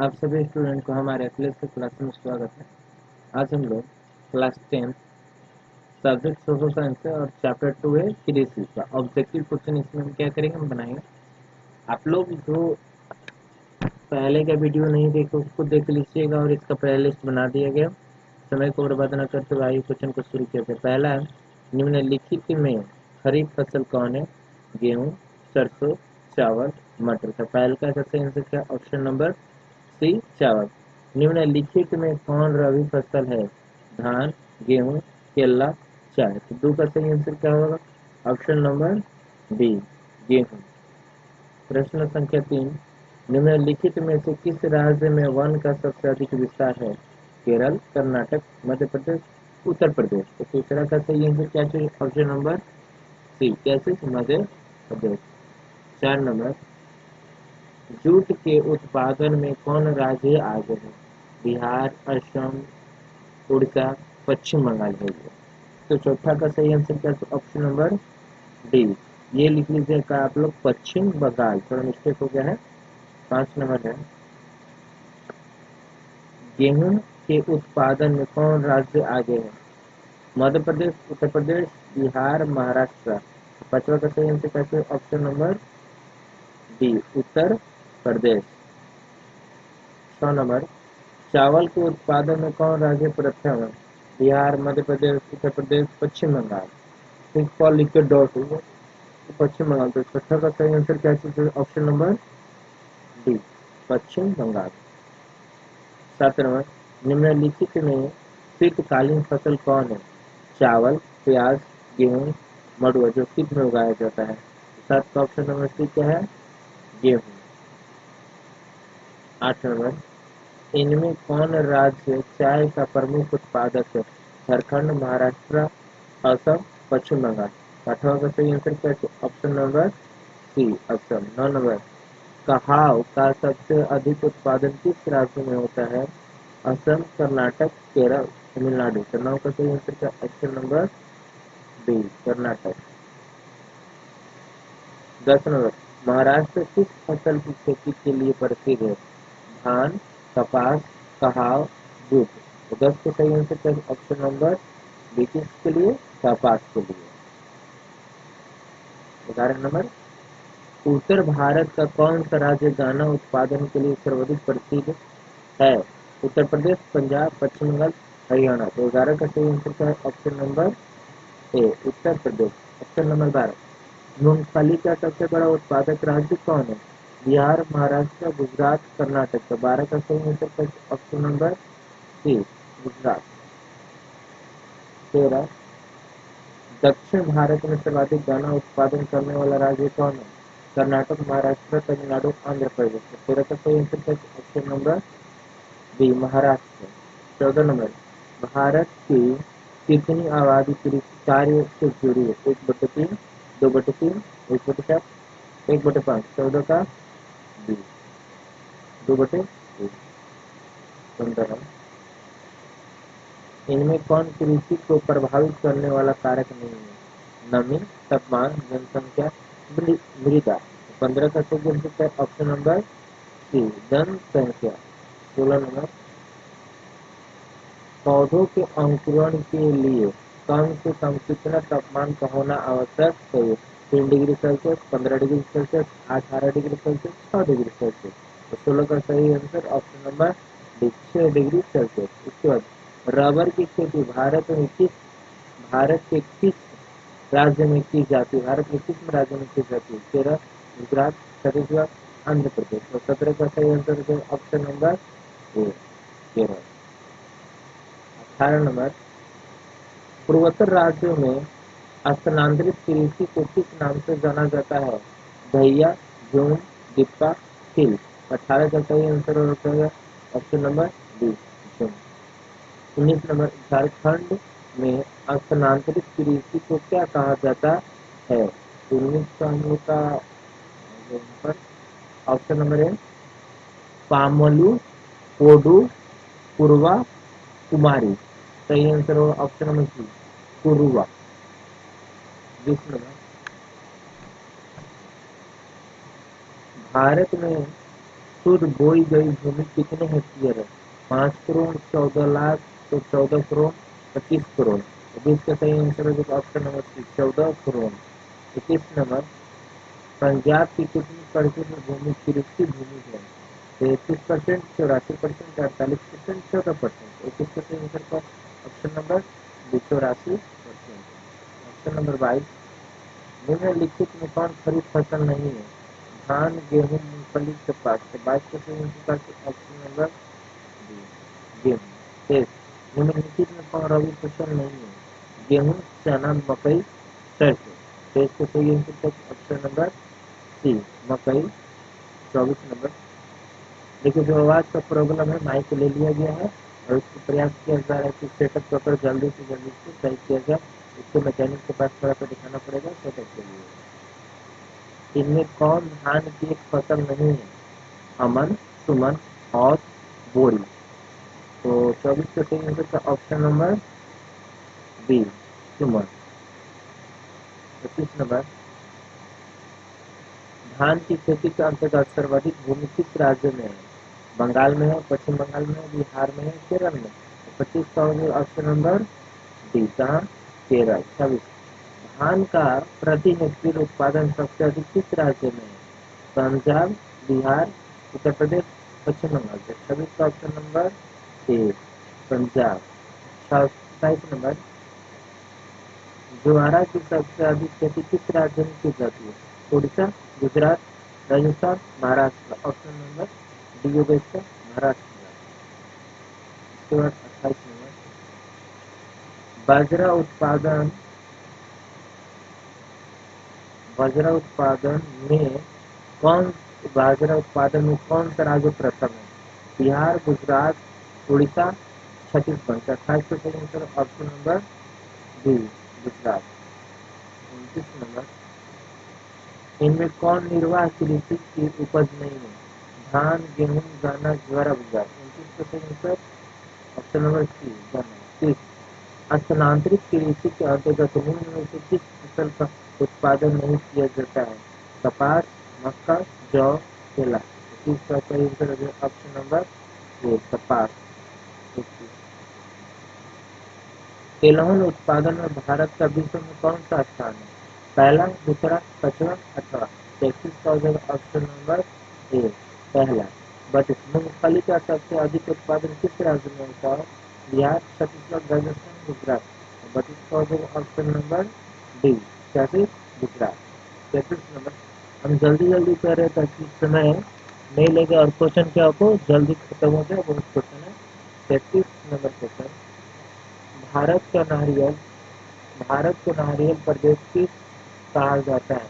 आप सभी स्टूडेंट को हमारे एथलेटिक्स के क्लास में स्वागत है। आज हम लोग क्लास 10 सब्जेक्ट सोशल साइंस है और चैप्टर 2 है कृषि का ऑब्जेक्टिव क्वेश्चन। इसमें हम क्या करेंगे, हम बनाएंगे। आप लोग जो पहले का वीडियो नहीं देखे उसको देख लीजिएगा और इसका प्ले लिस्ट बना दिया गया। समय को बर्बाद न करते हुए आइए क्वेश्चन को शुरू किया जाए। पहला है, निम्नलिखित में खरीफ फसल कौन है? गेहूँ, सरसों, चावल, मटर। तो पहले का सही आंसर क्या? ऑप्शन नंबर सी, चावल। निम्नलिखित में कौन रबी फसल है? धान, गेहूं, केला, चाय। तो दो का सही आंसर क्या होगा? ऑप्शन नंबर बी, गेहूं। प्रश्न संख्या 3, निम्नलिखित में से किस राज्य में वन का सबसे अधिक विस्तार है? केरल, कर्नाटक, मध्य प्रदेश, उत्तर प्रदेश। तो तीसरा का सही आंसर क्या चाहिए? ऑप्शन नंबर सी, कैसे? मध्य प्रदेश। 4 नंबर, जूट के उत्पादन में कौन राज्य आगे है? बिहार, असम, उड़ीसा, पश्चिम बंगाल है ये। तो चौथा का सही आंसर क्या? ऑप्शन नंबर डी, ये लिख लीजिएगा आप लोग, पश्चिम बंगाल। थोड़ा मिस्टेक हो गया है। 5 नंबर है, गेहूं के उत्पादन में कौन राज्य आगे है? मध्य प्रदेश, उत्तर प्रदेश, बिहार, महाराष्ट्र। पांचवा का सही आंसर क्या? Option number D, Uttar Pradesh. 6 number, चावल के उत्पादन में कौन राज्य प्रथम है? बिहार, मध्य प्रदेश, उत्तर प्रदेश, पश्चिम बंगाल। सिक्स पर लिख के डॉट होगा तो पश्चिम बंगाल। तो छठा का सही आंसर क्या है? ऑप्शन नंबर डी, पश्चिम बंगाल। 7 नंबर, निम्नलिखित में शीतकालीन फसल कौन है? चावल, प्याज, गेहूं, मड़ुआ। जो शीत में उगाया जाता है। 7 का ऑप्शन नंबर सी क्या है? गेहूं। 8 नंबर, इनमें कौन राज्य चाय का प्रमुख उत्पादक है? झारखंड, महाराष्ट्र, असम, पश्चिम बंगाल। 8वां का सही आंसर क्या है? Option number C, Assam. 9 नंबर, कहाव का सबसे अधिक उत्पादन किस राज्य में होता है? असम, कर्नाटक, केरल, तमिलनाडु। तो 9 का सही आंसर क्या? Option number D, Karnataka. 10 number, Maharashtra किस फसल की खेती के लिए प्रसिद्ध है? धान, कपास, कहाव, जूट। तो 10 के सही आंसर क्या? ऑप्शन नंबर बी, किसके लिए? कपास के लिए। 11 नंबर, उत्तर भारत का कौन सा राज्य गन्ना उत्पादन के लिए सर्वाधिक प्रसिद्ध है? उत्तर प्रदेश, पंजाब, पश्चिम बंगाल, हरियाणा। तो 11 का सही आंसर क्या है? ऑप्शन नंबर ए, उत्तर प्रदेश। ऑप्शन नंबर 12, मूंगफली का सबसे बड़ा उत्पादक राज्य कौन है? बिहार, महाराष्ट्र, गुजरात, कर्नाटक। तो 12 का सही आंसर क्या? ऑप्शन नंबर सी, गुजरात। 13, दक्षिण भारत में सर्वाधिक गन्ना उत्पादन करने वाला राज्य कौन है? कर्नाटक, महाराष्ट्र, तमिलनाडु, आंध्र प्रदेश। 13 का सही आंसर क्या? Option number B, Maharashtra. 14 number, Bharat की कितनी आबादी कृषि कार्य से जुड़ी है? 1/3, 2/3, 1/4, 1/5। 14 का बी, 2/3। 15, इनमें कौन कृषि को प्रभावित करने वाला कारक नहीं है? नमी, तापमान, जनसंख्या, मृदा। 15 का सही आंसर क्या? ऑप्शन नंबर सी, जनसंख्या। 16 नंबर, पौधों के अंकुरण के लिए कम से कम कितना तापमान का होना आवश्यक है? 3 degree Celsius, 15 degree Celsius, 18 degree Celsius, 6 degree Celsius. तो 16 का सही answer option number D, 6 degree Celsius. उसके बाद, रबर की खेती भारत के किस राज्य में की जाती है? भारत के किस राज्य में की जाती है? केरल, गुजरात, छत्तीसगढ़, आंध्र प्रदेश। तो 17 का सही आंसर ऑप्शन नंबर ए, केरल। 18 नंबर, पूर्वोत्तर राज्यों में स्थानांतरित कृषि को किस नाम से जाना जाता है? भैया, झूम, दिप्पा, हिल। 18 का सही आंसर होता है ऑप्शन नंबर डी, झूम। 19 नंबर, झारखंड में स्थानांतरित कृषि को क्या कहा जाता है? 19 का हम लोग का ऑप्शन नंबर है पामलू, कोडू, पूर्वा, कुमारी। सही आंसर होगा ऑप्शन नंबर सी, कुरुवा। 20 नंबर, भारत में शुद्ध बोई गई भूमि कितने हेक्टेयर है? 5 करोड़, 14 लाख, तो 14 करोड़, 25 करोड़। तो इसका सही आंसर हो जाएगा option number C, 14 crore. 21 number, Punjab की कितनी प्रतिशत भूमि कृषि भूमि है? 33%, 84%, 48%, 14%। 21% का option number B, 84%। Option number 22, निम्नलिखित में कौन खरीफ फसल नहीं है? धान, गेहूं, मूंगफली, कपास। तो 22% ऑप्शन नंबर डी, गेहूं। शेष निम्नलिखित में कौन रबी फसल नहीं है? गेहूं, चना, मकई, सरसों। शेष को सही आंसर ऑप्शन नंबर सी, मकई। 24 नंबर, देखिए जो आवाज का प्रॉब्लम है माइक ले लिया गया है और उसको प्रयास किया जा रहा है कि सेटअप पेपर जल्दी से जल्दी से सही किया जाए। इसको मैकेनिक के पास थोड़ा सा दिखाना पड़ेगा सेटअप के लिए। इनमें कौन धान की एक फसल नहीं है? अमन, सुमन और बोरी। तो 24 के सही आंसर का ऑप्शन नंबर बी, सुमन। 25 नंबर, धान की खेती के अंतर्गत सर्वाधिक भूमि किस राज्य में है? बंगाल में है, पश्चिम बंगाल में है, बिहार में है, केरल में। 25 का ऑप्शन नंबर डी, कहाँ? केरल। 26, धान का प्रति हेक्टेयर उत्पादन सबसे अधिक किस राज्य में है? पंजाब, बिहार, उत्तर प्रदेश, पश्चिम बंगाल से। 26 का ऑप्शन नंबर ए, पंजाब। 27 नंबर, ज्वारा की सबसे अधिक खेती किस राज्य में की जाती है? Orissa, Gujarat, Rajasthan, Maharashtra. Option number D होगा इसका, महाराष्ट्र। इसके बाद 28 नंबर, बाजरा उत्पादन में कौन बाजरा उत्पादन में कौन सा राज्य प्रथम है? बिहार, गुजरात, उड़ीसा, छत्तीसगढ़। 28 का सही answer option number B, Gujarat. 29 number, इनमें कौन निर्वाह कृषि की उपज नहीं है? धान, गेहूं, गन्ना, ज्वार, बुआई। 29% ऑप्शन नंबर सी, गन्ना। 30, स्थानांतरित कृषि के अंतर्गत निम्न में से किस फसल का उत्पादन नहीं किया जाता है? कपास, मक्का, जौ, केला। 30 का सही आंसर है ऑप्शन नंबर ए, कपास। 31, तिलहन उत्पादन में भारत का विश्व में कौन सा स्थान है? पहला, दूसरा, पांचवा, आठवां। 33 का ऑप्शन नंबर ए, पहला। 32, मूंगफली का सबसे अधिक उत्पादन किस राज्य में होता है? बिहार, छत्तीसगढ़, राजस्थान, गुजरात। 32 का ऑप्शन नंबर डी, कैसे? गुजरात। 33 नंबर, हम जल्दी जल्दी कर रहे ताकि समय नहीं लगे और क्वेश्चन क्या हो जल्दी खत्म हो जाए, बहुत क्वेश्चन है। 33 नंबर क्वेश्चन, भारत का नारियल भारत को नारियल प्रदेश किस कहा जाता है?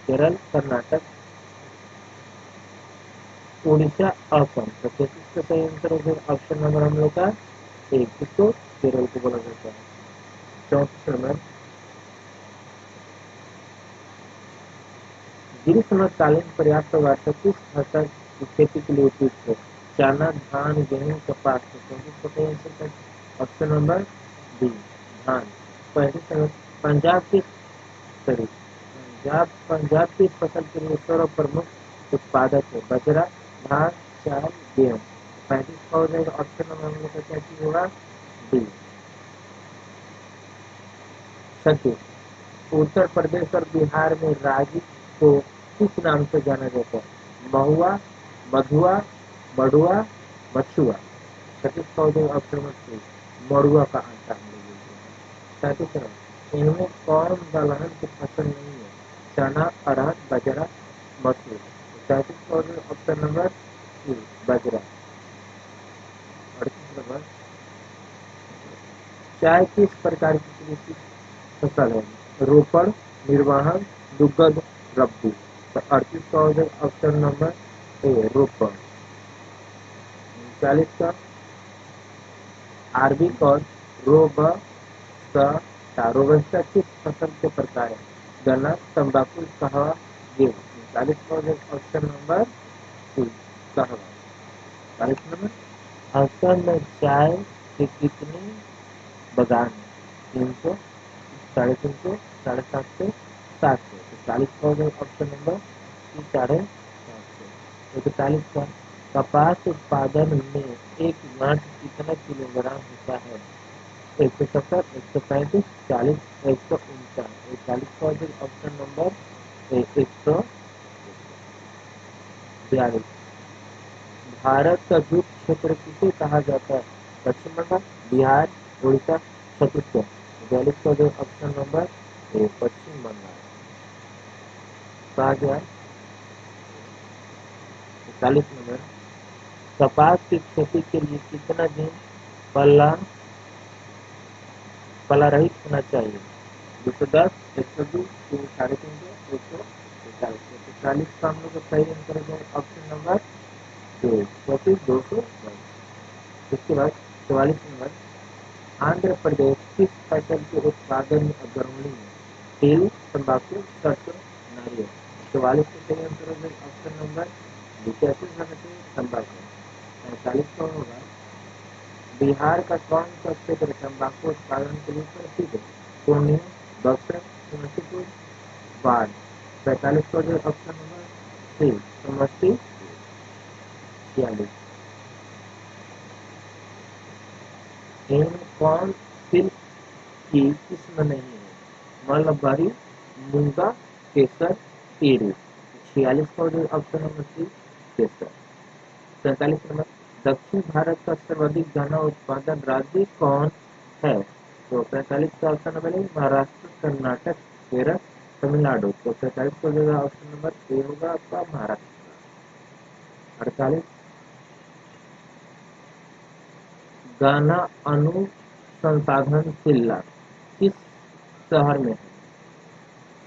केरल, कर्नाटक, उड़ीसा, असम। तो 33 का सही आंसर है ऑप्शन नंबर हम लोग का एक, किसको? केरल को बोला जाता है। 34 नंबर, ग्रीष्मकालीन पर्याप्त वर्षा किस फसल की खेती के लिए उपयुक्त है? चना, धान, गेहूं, कपास। तो 34 का सही आंसर ऑप्शन नंबर बी, धान। 35 नंबर, पंजाब किस सॉरी पंजाब की फसल के लिए सर्व प्रमुख उत्पादक है? बाजरा, धान, चाय, गेहूं। 35 का हो जाएगा ऑप्शन नंबर हम लोग का क्या चीज होगा? डी, 36, उत्तर प्रदेश और बिहार में रागी को किस नाम से जाना जाता है? महुआ, मधुआ, मडुआ, मछुआ। 36 का हो जाएगा ऑप्शन नंबर सी, मड़ुआ का आटा हम लोग बोलते हैं। 37, इनमें कौन दलहन की फसल नहीं है? चना, अरहर, बाजरा, मसूर। 37 का हो जाएगा ऑप्शन नंबर सी, बाजरा। 38 नंबर, चाय किस प्रकार की कृषि फसल है? रोपण, निर्वहन, दुग्ध, रब्बी। तो 38 का हो जाएगा ऑप्शन नंबर ए, रोपण। 39 का, आरबिक और रोबस्टा किस फसल के प्रकार है? गन्ना, तंबाकू, कहवा, गेहूं। 39 का हो जाएगा ऑप्शन नंबर सी, कहवा। 40 नंबर, असम में चाय के कितने बागान है? 300, 350, 750, 700। तो 40 का हो जाएगा ऑप्शन नंबर सी, 750। 41 का, कपास उत्पादन में एक गांठ कितना किलोग्राम होता है? 170, 135, 40, 149। 40 का ऑप्शन नंबर 142। भारत का द्वीप क्षेत्र किसे कहा जाता है? पश्चिम बंगाल, बिहार, उड़ीसा, छत्तीसगढ़। 42 का ऑप्शन नंबर पश्चिम बंगाल। कहा गया 41 नंबर। कपास की खेती के लिए कितना दिन पल्ला रहित होना चाहिए? 210, 120, 350, 140। 40 का हम लोग सही आंसर है ऑप्शन नंबर 200। इसके बाद 44 नंबर। आंध्र प्रदेश किस फसल के उत्पादन में अग्रणी है? तिल, तंबाकू, सरसों, नारियल। 44 का सही आंसर है ऑप्शन नंबर 85 तंबाकू। 45 का होगा बिहार का कौन सा क्षेत्र तंबाकू उत्पादन के लिए प्रसिद्ध है? पूर्णिया, बक्सर, समस्तीपुर, बाढ़। 45 का ऑप्शन नंबर सी समस्तीपुर। 46 कौन सिल्क की किस्म नहीं है? मलबरी, मूंगा, केसर, ईरू। 46 का ऑप्शन नंबर सी केसर। 47 नंबर। दक्षिण भारत का सर्वाधिक गन्ना उत्पादन राज्य कौन है? तो 45 का ऑप्शन नंबर है महाराष्ट्र, कर्नाटक, केरल, तमिलनाडु। तो 45 का जगह ऑप्शन नंबर ए होगा आपका महाराष्ट्र। 48 गन्ना अनुसंधान जिला किस शहर में है?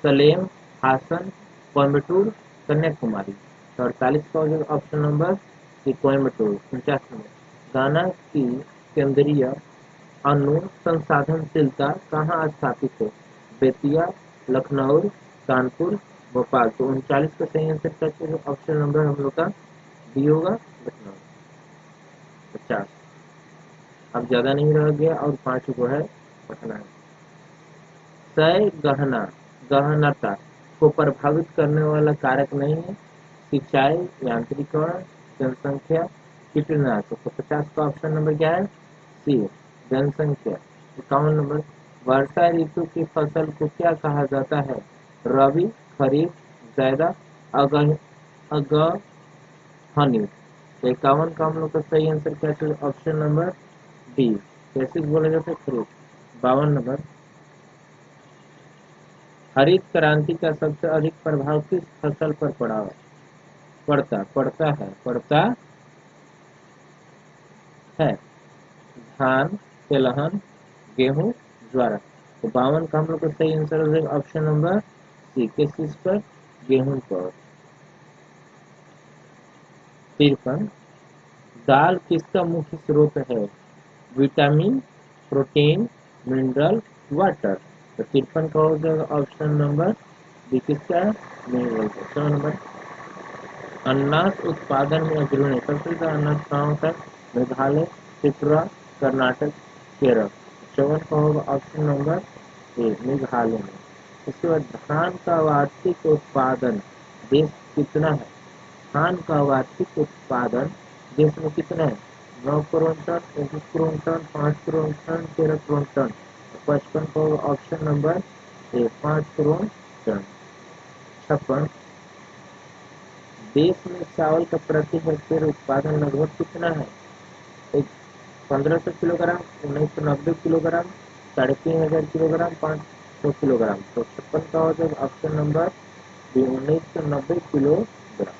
सलेम, हासन, कोयम्बटूर, कन्याकुमारी। 48 का option number C Coimbatore. 49 number. गन्ना की केंद्रीय अनुसंधानशीलता कहाँ स्थापित है? बेतिया, लखनऊ, कानपुर, भोपाल। तो 39 का सही आंसर करते हैं ऑप्शन नंबर हम लोग का डी होगा लखनऊ। 50 अब ज्यादा नहीं रह गया और 5 जो है पटना है। सय गहनता को प्रभावित करने वाला कारक नहीं है? सिंचाई, यांत्रिकरण, जनसंख्या, कीटनाशक। तो 50 का ऑप्शन नंबर क्या है? सी जनसंख्या। 51 नंबर। वर्षा ऋतु की फसल को क्या कहा जाता है? रबी, खरीफ, ज़ैद, अगहनी। 51 का हम लोग का सही आंसर क्या है? ऑप्शन नंबर डी कैसे बोला जाता है? खरीफ। 52 नंबर। हरित क्रांति का सबसे अधिक प्रभाव किस फसल पर पड़ता है? धान, तिलहन, गेहूं, ज्वार। तो 52 का हम लोग का सही आंसर हो जाएगा ऑप्शन नंबर सी किस चीज पर? गेहूं पर। 53 दाल किसका मुख्य स्रोत है? Vitamin, protein, mineral, water. तो 53 का हो जाएगा ऑप्शन नंबर डी किसका है? मिनरल। 7 नंबर। अनाज उत्पादन में अग्रणी सबसे ज्यादा अनाज कहाँ होता है? मेघालय, त्रिपुरा, कर्नाटक, केरल। 54 का होगा ऑप्शन नंबर ए मेघालय में। इसके बाद धान का वार्षिक उत्पादन देश कितना है? धान का वार्षिक उत्पादन देश में कितना है? 9 crore ton, 21 crore ton, 5 crore ton, 13 crore ton. 55 का होगा option number A 5 crore ton. 56 देश में चावल का प्रति हेक्टेयर उत्पादन लगभग कितना है? 1500 किलोग्राम, 1990 किलोग्राम, 3500 किलोग्राम, 500 किलोग्राम। तो 56 का हो जाएगा ऑप्शन नंबर 1990 किलोग्राम।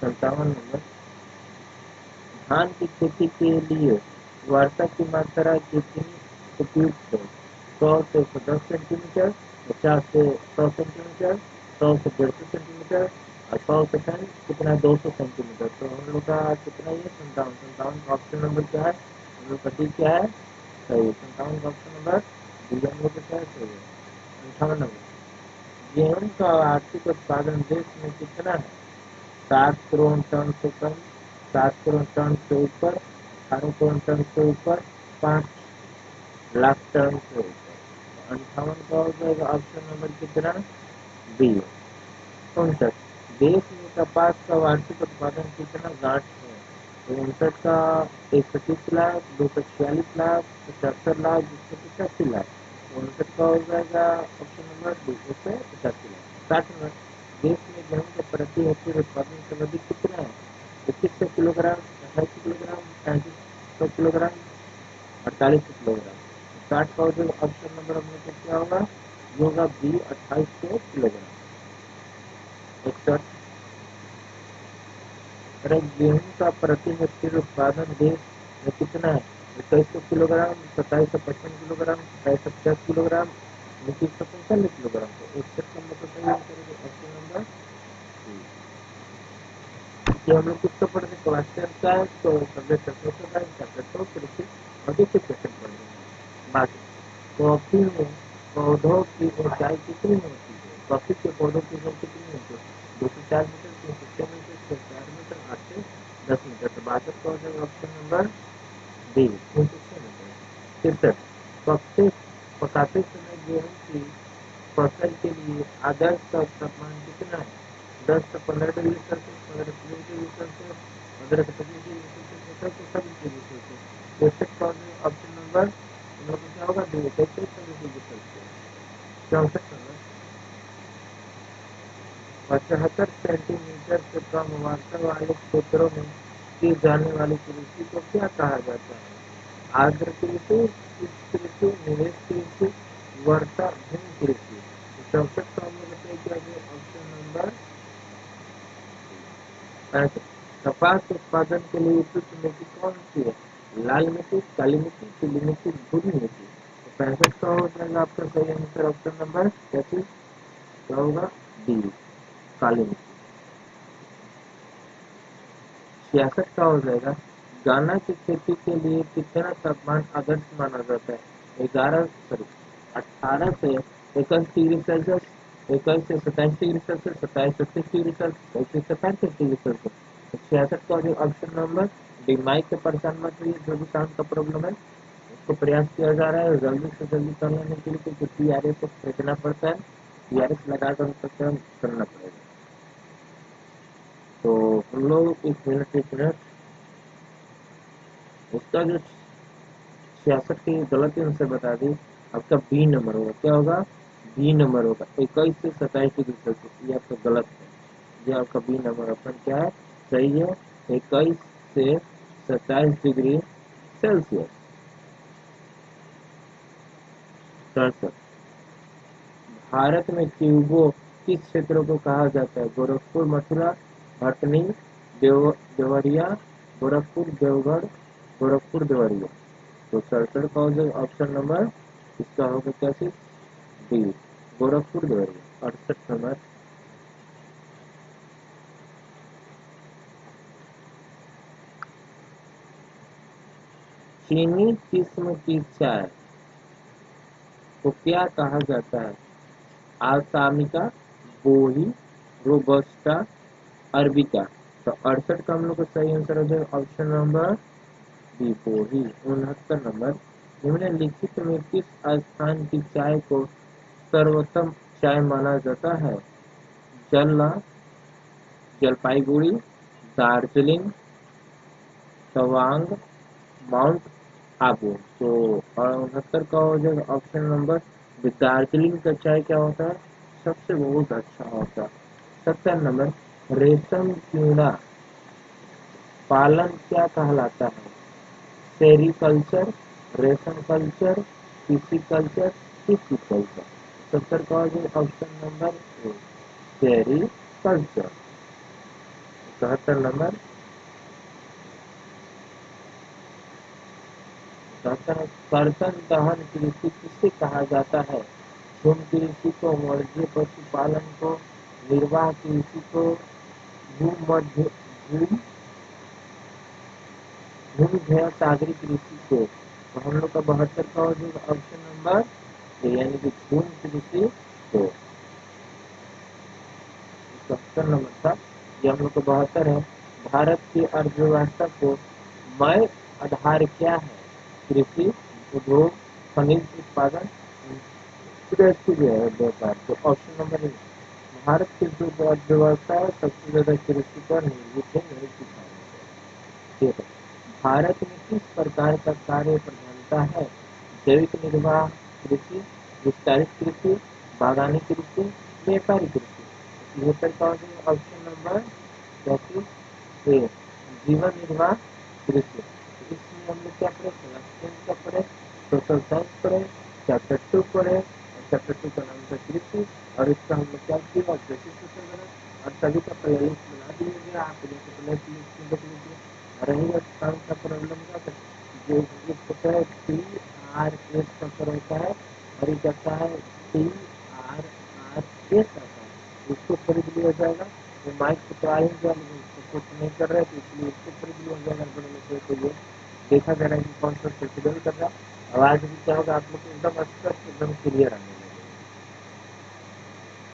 57 नंबर। धान की खेती के लिए वर्षा की मात्रा कितनी उपयुक्त है? 100 से 110 सेंटीमीटर, 50 से 100 सेंटीमीटर, 100 से 150 सेंटीमीटर और 100 से कितना 200 सेंटीमीटर। तो हम लोग का कितना ये 57 का ऑप्शन नंबर क्या है? हम लोग का डी क्या है? सही। 57 का ऑप्शन नंबर डी हम लोग का क्या है? सही है। 58 नंबर। गेहूं का आर्थिक उत्पादन देश में कितना है? 7 करोड़ टन से कम, 7 करोड़ टन से ऊपर, 18 करोड़ टन से ऊपर, 5 लाख टन से ऊपर। 58 का हो जाएगा ऑप्शन नंबर कितना? बी। 59 देश में कपास का वार्षिक उत्पादन कितना गांठ है? तो 59 का 130 लाख, 246 लाख, 75 लाख, 185 लाख। 59 का हो जाएगा ऑप्शन नंबर 285 लाख। 60 नंबर, देश में गेहूं का प्रति हेक्टेयर उत्पादन सर्वाधिक कितना है? 2100 किलोग्राम, 2800 किलोग्राम, 3500 किलोग्राम, 4800 किलोग्राम। 60 का हो जाएगा ऑप्शन नंबर हम लोग क्या होगा? ये होगा बी, 2800 किलोग्राम। 61, अरे गेहूं का प्रति हेक्टेयर उत्पादन देश में कितना है? 2100 किलोग्राम, 2755 किलोग्राम, 2750 किलोग्राम, 2945 किलोग्राम। तो 61 नंबर तो सही आंसर है ऑप्शन नंबर सी। ये हम लोग किसको पढ़ रहे? क्लास 10 का है, तो सब्जेक्ट चैप्टर 2 कृषि और दूसरे क्वेश्चन पढ़ रहे हैं। बाकी कॉफी में पौधों की ऊंचाई कितनी होती है? कॉफी के पौधों की ऊंचाई कितनी होती है? 204 मीटर, 306 मीटर, 104 मीटर, 8 से 10 मीटर। तो 62 का हो जाएगा ऑप्शन नंबर डी, 306 मीटर। 63, पकते पकाते समय गेहूं की फसल के लिए आदर्श तापमान कितना है? 10 से 15 डिग्री सेल्सियस, 15 से 20 डिग्री सेल्सियस, 15 से 25 डिग्री सेल्सियस, 27 डिग्री सेल्सियस। 63 का ऑप्शन नंबर हम लोग को क्या होगा? 23 डिग्री सेल्सियस। 64 नंबर, 75 सेंटीमीटर से कम वर्षा वाले क्षेत्रों में की जाने वाली कृषि को क्या कहा जाता है? आर्द्र कृषि, शुष्क कृषि, निवेश कृषि, वर्षा भूमि कृषि। 64 का हम लोग बताइए क्या है? ऑप्शन नंबर 65, कपास उत्पादन के लिए उपयुक्त मिट्टी कौन सी है? लाल मिट्टी, काली मिट्टी, पीली मिट्टी, भूरी मिट्टी। तो 65 का हो जाएगा आपका सही आंसर ऑप्शन नंबर 33 क्या होगा? डी, काली मिट्टी। 66 का हो जाएगा, गन्ना की खेती के लिए कितना तापमान आदर्श माना जाता है? 18 से 21 डिग्री सेल्सियस, 21 से 27 डिग्री सेल्सियस, 27 से 30 डिग्री सेल्सियस, 31 से 35 डिग्री सेल्सियस। 66 का जो ऑप्शन नंबर डी, माइक के परेशान मत होइए, जो भी साउंड का प्रॉब्लम है उसको प्रयास किया जा रहा है जल्दी से जल्दी कर लेने के लिए, क्योंकि PRS को खरीदना पड़ता है, PRS लगाकर करना पड़ेगा। तो हम लोग 1 मिनट उसका जो 66 की गलत आंसर बता दी, आपका बी नंबर होगा। क्या होगा? बी नंबर होगा, 21 से 27 डिग्री सेल्सियस। ये आपका गलत है, ये आपका बी नंबर ऑप्शन क्या है? सही है, 21 से 27 डिग्री सेल्सियस। 67, भारत में ट्यूबो किस क्षेत्रों को कहा जाता है? गोरखपुर, मथुरा, भटनी, देवरिया, गोरखपुर, देवगढ़, गोरखपुर, देवरिया। तो 67 का हो जाएगा ऑप्शन नंबर इसका होगा कैसे? डी, गोरखपुर, देवरिया। 68 नंबर, चीनी किस्म की चाय को क्या कहा जाता है? आसामिका, बोही, रोबस्टा, अरबिका। तो 68 का हम लोग का सही आंसर हो जाएगा ऑप्शन नंबर बी, बोही। 69 नंबर, निम्नलिखित में किस स्थान की चाय को सर्वोत्तम चाय माना जाता है? जल्ला, जलपाईगुड़ी, दार्जिलिंग, तवांग, माउंट आबू। तो 69 का हो जाएगा ऑप्शन नंबर, दार्जिलिंग का चाय क्या होता है? सबसे बहुत अच्छा होता है। 70 नंबर, रेशम कीड़ा पालन क्या कहलाता है? सेरीकल्चर, रेशम कल्चर, पिसीकल्चर, टिश्यूकल्चर। 70 का हो जाएगा ऑप्शन नंबर ए, सेरीकल्चर। 71 नंबर, कर्तन दहन कृषि किसे कहा जाता है? झुम कृषि को, वर्ज्य पशुपालन को, निर्वाह कृषि को, भूमध्य भूम भूमध्य सागरी कृषि को। तो हम लोग का 72 का हो जाएगा ऑप्शन नंबर ए, यानी कि भूम कृषि को। 71 नंबर था, ये हम लोग का 72 है। भारत की अर्थव्यवस्था को मय आधार क्या है? कृषि, उद्योग, खनिज उत्पादन, व्यापार। तो ऑप्शन नंबर ए, भारत की जो अर्थव्यवस्था है सबसे ज्यादा कृषि पर निर्भर है, मेरे किसान। ठीक है, भारत में किस प्रकार का कार्य प्रधानता है? जैविक निर्वाह कृषि, विस्तारित कृषि, बागानी कृषि, व्यापारिक कृषि। बेहतर कौन सा ऑप्शन नंबर 34 ए, जीवन निर्वाह कृषि। इसमें हम लोग क्या पढ़े? क्लास 10 का पढ़े, सोशल साइंस पढ़े, चैप्टर 2 पढ़े, और चैप्टर 2 का नाम था कृषि। और इसका हम लोग क्या किया? ऑब्जेक्टिव क्वेश्चन बना और सभी का प्ले लिस्ट बना दिया गया। आप जैसे प्ले लिस्ट में देख लीजिए। रहेगा कौन सा प्रॉब्लम का? जो एक होता है TRS का रहता है, और एक आता है TRRS आता है, उसको खरीद लिया जाएगा। वो माइक को तो आ ही गया, लेकिन सपोर्ट नहीं कर रहे, तो इसलिए उसको खरीद लिया जाएगा। तो ये देखा जा रहा है कि कौन सा सुटेबल कर रहा है। आवाज भी क्या होगा आप लोग को एकदम स्पष्ट, एकदम क्लियर आएगा।